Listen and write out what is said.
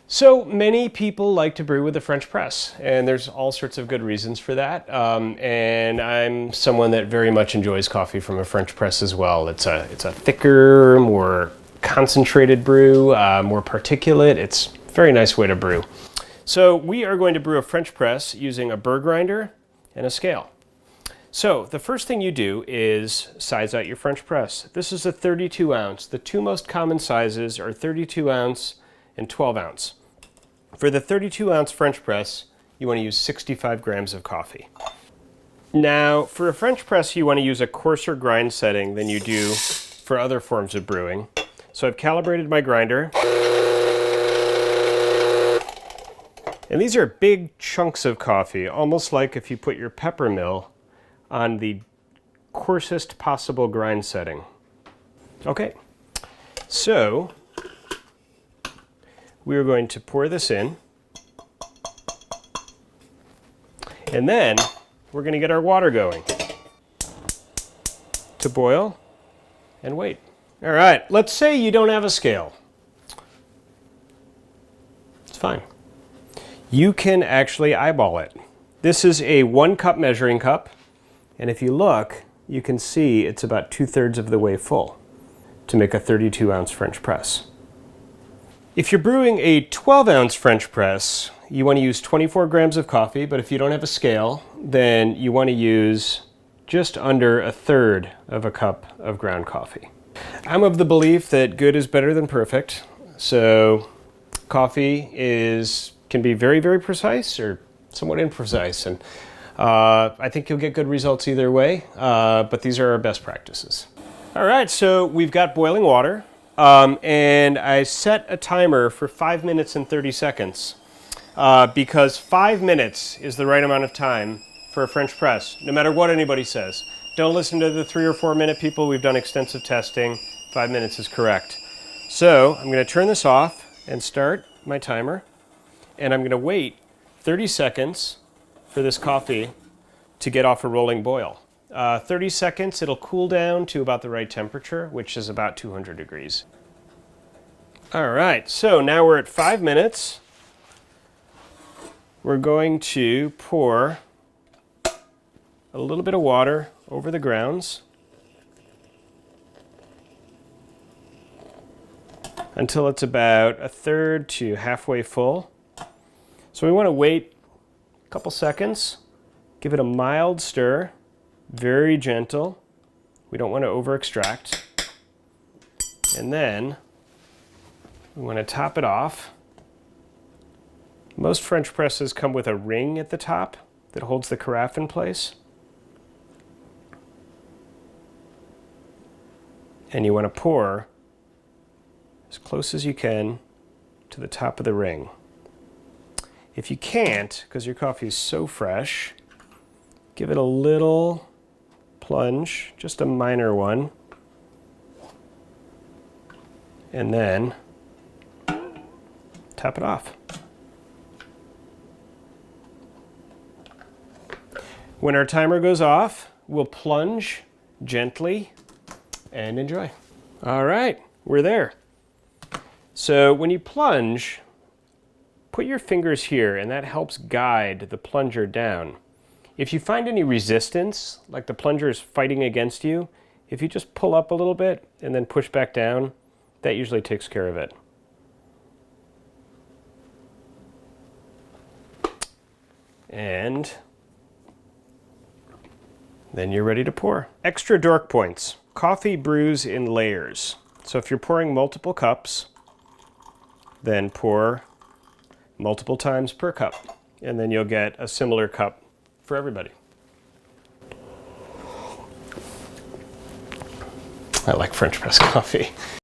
So many people like to brew with a French press, and there's all sorts of good reasons for that. And I'm someone that very much enjoys coffee from a French press as well. It's a thicker, more concentrated brew, more particulate. It's a very nice way to brew. So we are going to brew a French press using a burr grinder and a scale. So the first thing you do is size out your French press. This is a 32 ounce. The two most common sizes are 32 ounce and 12 ounce. For the 32 ounce French press, you want to use 65 grams of coffee. Now, for a French press, you want to use a coarser grind setting than you do for other forms of brewing. So I've calibrated my grinder. And these are big chunks of coffee, almost like if you put your pepper mill on the coarsest possible grind setting. Okay, so we are going to pour this in, and then we're going to get our water going to boil and wait. All right, let's say you don't have a scale. It's fine. You can actually eyeball it. This is a 1 cup measuring cup, and if you look, you can see it's about 2/3 of the way full to make a 32 ounce French press. If you're brewing a 12 ounce French press, you want to use 24 grams of coffee, but if you don't have a scale, then you want to use just under 1/3 of a cup of ground coffee. I'm of the belief that good is better than perfect, so coffee can be very, very precise or somewhat imprecise, and I think you'll get good results either way, but these are our best practices. All right, so we've got boiling water. And I set a timer for 5 minutes and 30 seconds because 5 minutes is the right amount of time for a French press, no matter what anybody says. Don't listen to the 3 or 4 minute people. We've done extensive testing. 5 minutes is correct. So I'm going to turn this off and start my timer, and I'm going to wait 30 seconds for this coffee to get off a rolling boil. 30 seconds, it'll cool down to about the right temperature, which is about 200 degrees. All right, so now we're at 5 minutes. We're going to pour a little bit of water over the grounds until it's about 1/3 to halfway full. So we want to wait a couple seconds, give it a mild stir. Very gentle. We don't want to over extract. And then we want to top it off. Most French presses come with a ring at the top that holds the carafe in place. And you want to pour as close as you can to the top of the ring. If you can't, because your coffee is so fresh, give it a little plunge, just a minor one, and then top it off. When our timer goes off, we'll plunge gently and enjoy. All right, we're there. So when you plunge, put your fingers here, and that helps guide the plunger down. If you find any resistance, like the plunger is fighting against you, if you just pull up a little bit and then push back down, that usually takes care of it. And then you're ready to pour. Extra dork points. Coffee brews in layers. So if you're pouring multiple cups, then pour multiple times per cup, and then you'll get a similar cup for everybody. I like French press coffee.